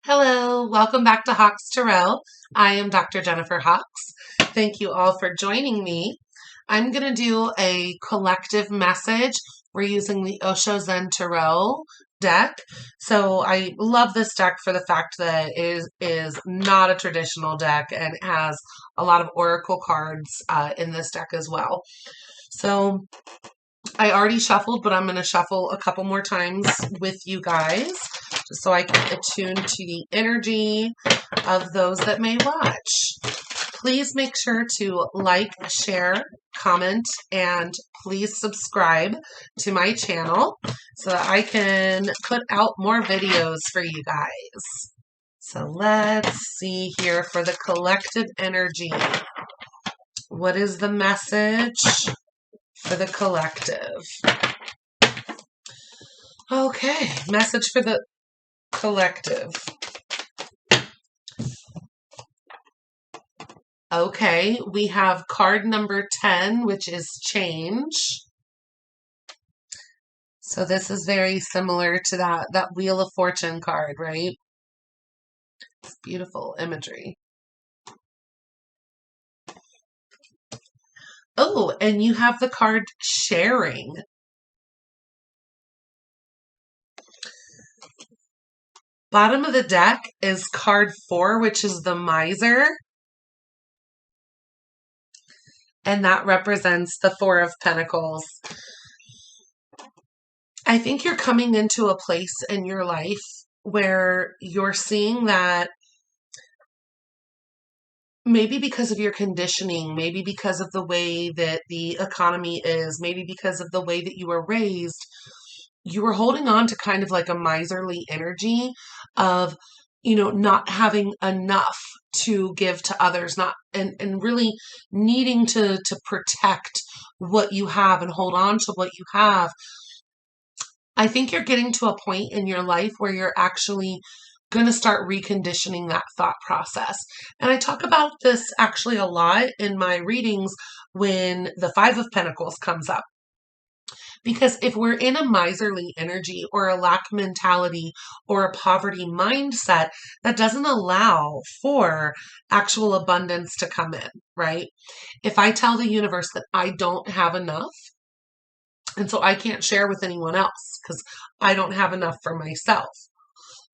Hello, welcome back to Hawks Tarot. I am Dr. Jennifer Hawks. Thank you all for joining me. I'm going to do a collective message. We're using the Osho Zen Tarot deck. So I love this deck for the fact that it is not a traditional deck and it has a lot of oracle cards in this deck as well. So I already shuffled, but I'm going to shuffle a couple more times with you guys just so I can attune to the energy of those that may watch. Please make sure to like, share, comment, and please subscribe to my channel so that I can put out more videos for you guys. So let's see here for the collective energy. What is the message for the collective? Okay, message for the collective. Okay, we have card number 10, which is change. So this is very similar to that Wheel of Fortune card, right? It's beautiful imagery. Oh, and you have the card sharing. Bottom of the deck is card 4, which is the miser. And that represents the 4 of Pentacles. I think you're coming into a place in your life where you're seeing that maybe because of your conditioning, maybe because of the way that the economy is, maybe because of the way that you were raised, you were holding on to kind of like a miserly energy of, not having enough to give to others, and really needing to protect what you have and hold on to what you have. I think you're getting to a point in your life where you're actually going to start reconditioning that thought process. And I talk about this actually a lot in my readings when the 5 of Pentacles comes up. Because if we're in a miserly energy or a lack mentality or a poverty mindset, that doesn't allow for actual abundance to come in, right? If I tell the universe that I don't have enough, and so I can't share with anyone else because I don't have enough for myself.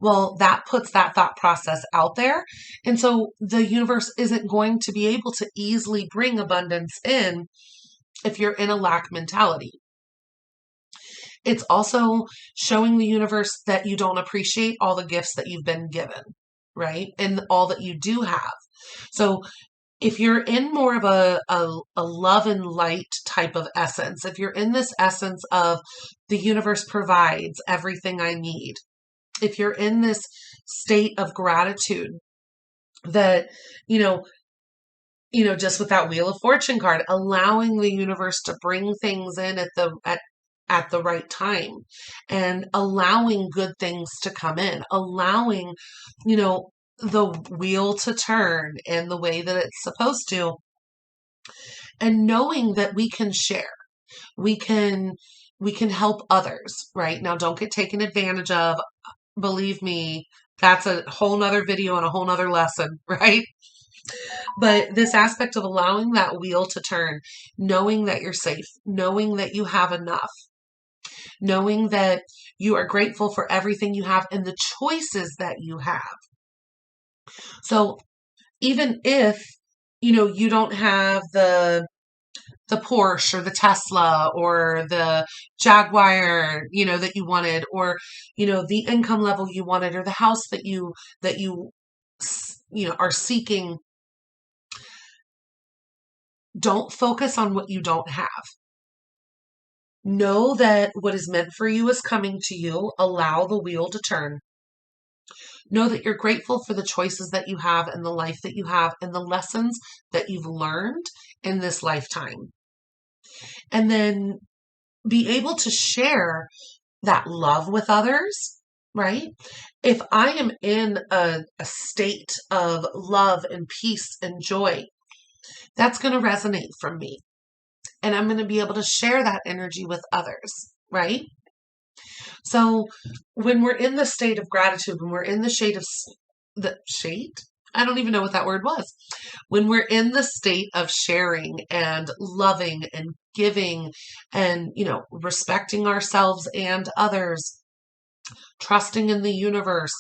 Well, that puts that thought process out there. And so the universe isn't going to be able to easily bring abundance in if you're in a lack mentality. It's also showing the universe that you don't appreciate all the gifts that you've been given, right? And all that you do have. So if you're in more of a love and light type of essence, if you're in this essence of the universe provides everything I need, if you're in this state of gratitude that, just with that Wheel of Fortune card, allowing the universe to bring things in at the right time and allowing good things to come in, allowing, the wheel to turn in the way that it's supposed to, and knowing that we can share, we can help others, right? Now, don't get taken advantage of. Believe me, that's a whole nother video and a whole nother lesson, right? But this aspect of allowing that wheel to turn, knowing that you're safe, knowing that you have enough, knowing that you are grateful for everything you have and the choices that you have. So even if, you don't have the Porsche or the Tesla or the Jaguar, that you wanted, or, the income level you wanted, or the house that you are seeking, don't focus on what you don't have. Know that what is meant for you is coming to you. Allow the wheel to turn. Know that you're grateful for the choices that you have and the life that you have and the lessons that you've learned in this lifetime. And then be able to share that love with others, right? If I am in a state of love and peace and joy, that's going to resonate from me. And I'm going to be able to share that energy with others, right? So when we're in the state of gratitude, when we're in the the shade. I don't even know what that word was. When we're in the state of sharing and loving and giving and, respecting ourselves and others, trusting in the universe,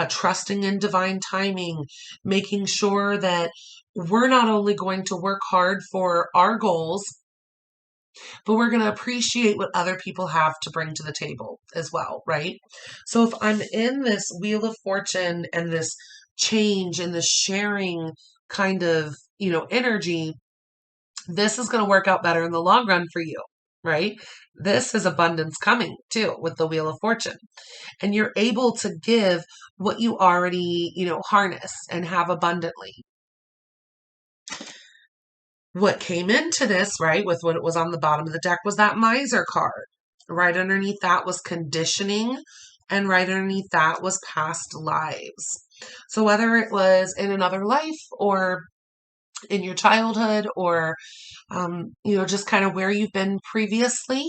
trusting in divine timing, making sure that we're not only going to work hard for our goals, but we're going to appreciate what other people have to bring to the table as well, right? So if I'm in this wheel of fortune and this change and this sharing kind of, energy, this is going to work out better in the long run for you, right? This is abundance coming too with the wheel of fortune. And you're able to give what you already, harness and have abundantly. What came into this, right, with what it was on the bottom of the deck was that miser card. Right underneath that was conditioning, and right underneath that was past lives. So whether it was in another life or in your childhood or, just kind of where you've been previously,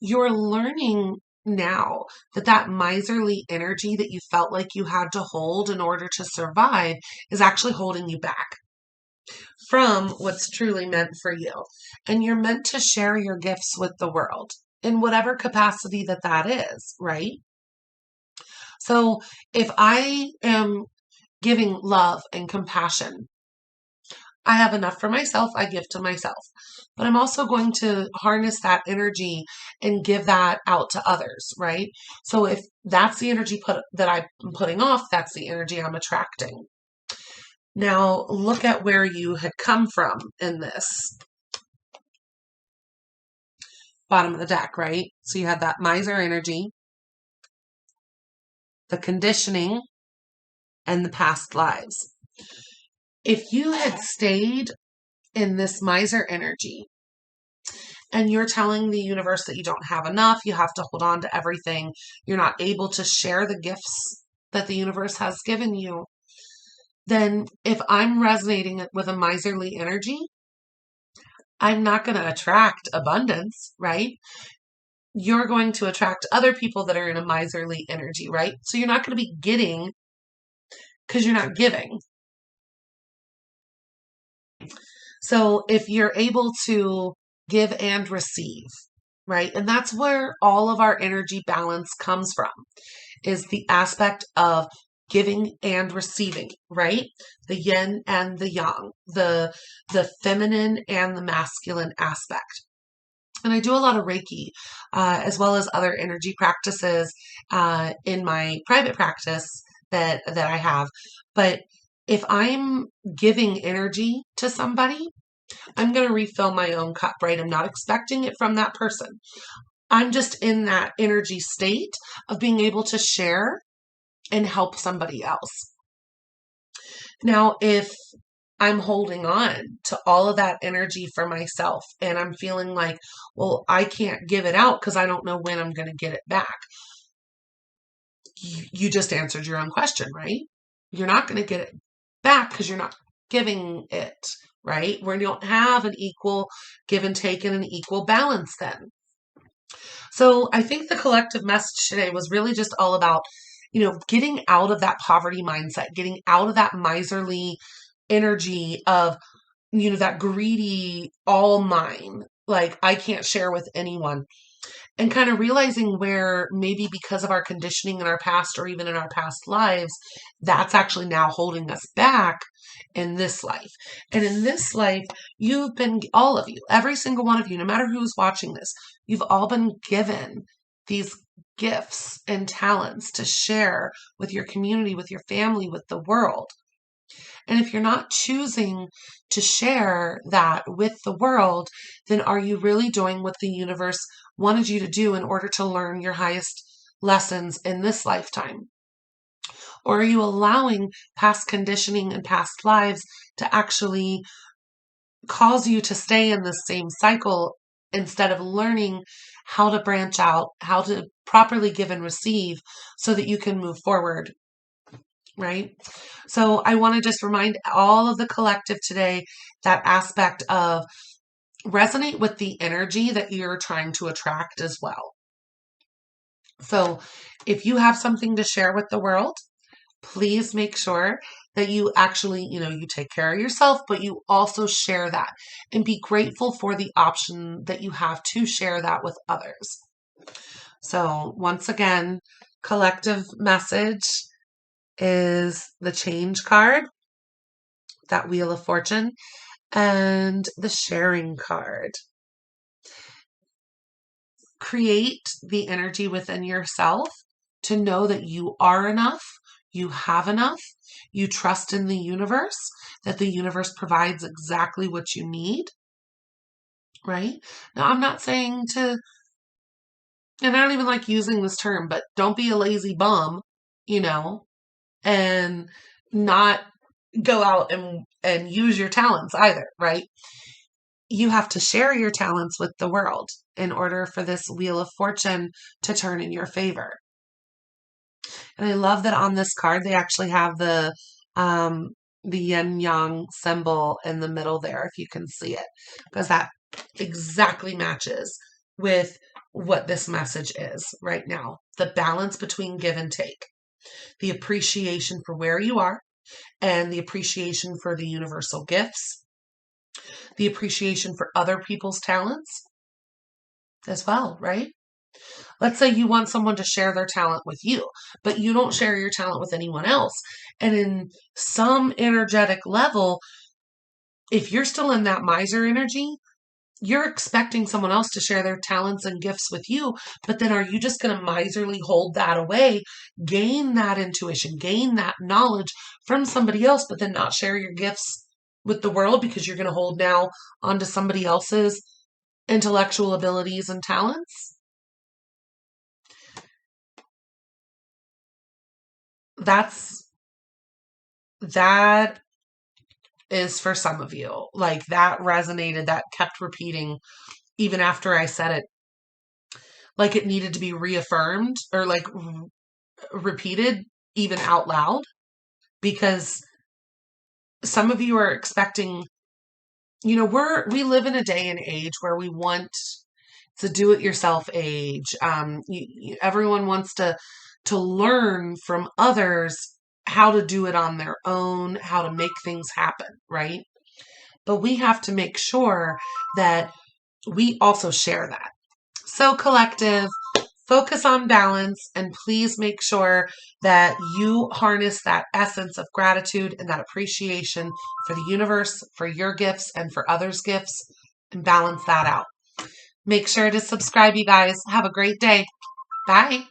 you're learning now that miserly energy that you felt like you had to hold in order to survive is actually holding you back from what's truly meant for you. And you're meant to share your gifts with the world in whatever capacity that is, right? So if I am giving love and compassion, I have enough for myself, I give to myself. But I'm also going to harness that energy and give that out to others, right? So if that's the energy that I'm putting off, that's the energy I'm attracting. Now, look at where you had come from in this bottom of the deck, right? So you had that miser energy, the conditioning, and the past lives. If you had stayed in this miser energy and you're telling the universe that you don't have enough, you have to hold on to everything, you're not able to share the gifts that the universe has given you, then if I'm resonating with a miserly energy, I'm not going to attract abundance, right? You're going to attract other people that are in a miserly energy, right? So you're not going to be getting because you're not giving. So if you're able to give and receive, right? And that's where all of our energy balance comes from, is the aspect of giving and receiving, right? The yin and the yang, the feminine and the masculine aspect. And I do a lot of Reiki, as well as other energy practices in my private practice that I have. But if I'm giving energy to somebody, I'm going to refill my own cup, right? I'm not expecting it from that person. I'm just in that energy state of being able to share and help somebody else. Now, if I'm holding on to all of that energy for myself and I'm feeling like, well, I can't give it out because I don't know when I'm going to get it back. You just answered your own question, right? You're not going to get it back because you're not giving it, right? Where you don't have an equal give and take and an equal balance then. So I think the collective message today was really just all about, getting out of that poverty mindset, getting out of that miserly energy of, that greedy, all mine, like I can't share with anyone. And kind of realizing where maybe because of our conditioning in our past or even in our past lives, that's actually now holding us back in this life. And in this life, you've been, all of you, every single one of you, no matter who's watching this, you've all been given these gifts and talents to share with your community, with your family, with the world. And if you're not choosing to share that with the world, then are you really doing what the universe wanted you to do in order to learn your highest lessons in this lifetime? Or are you allowing past conditioning and past lives to actually cause you to stay in the same cycle instead of learning how to branch out, how to properly give and receive so that you can move forward? Right? So I want to just remind all of the collective today that aspect of resonate with the energy that you're trying to attract as well. So if you have something to share with the world, please make sure that you actually, you take care of yourself, but you also share that and be grateful for the option that you have to share that with others. So once again, collective message is the change card, that Wheel of Fortune, and the sharing card. Create the energy within yourself to know that you are enough, you have enough, you trust in the universe, that the universe provides exactly what you need, right? Now, I'm not saying to, and I don't even like using this term, but don't be a lazy bum, and not go out and use your talents either, right? You have to share your talents with the world in order for this Wheel of Fortune to turn in your favor. And I love that on this card they actually have the yin yang symbol in the middle there, if you can see it, because that exactly matches with what this message is right now. The balance between give and take, the appreciation for where you are, and the appreciation for the universal gifts, the appreciation for other people's talents as well, right? Let's say you want someone to share their talent with you, but you don't share your talent with anyone else. And in some energetic level, if you're still in that miser energy, you're expecting someone else to share their talents and gifts with you, but then are you just going to miserly hold that away, gain that intuition, gain that knowledge from somebody else, but then not share your gifts with the world because you're going to hold now onto somebody else's intellectual abilities and talents? That is for some of you. Like, that resonated, that kept repeating even after I said it. Like, it needed to be reaffirmed or like repeated even out loud, because some of you are expecting, we live in a day and age where we want to do it yourself age. Everyone wants to learn from others how to do it on their own, how to make things happen, right? But we have to make sure that we also share that. So, collective, focus on balance, and please make sure that you harness that essence of gratitude and that appreciation for the universe, for your gifts, and for others' gifts, and balance that out. Make sure to subscribe, you guys. Have a great day. Bye.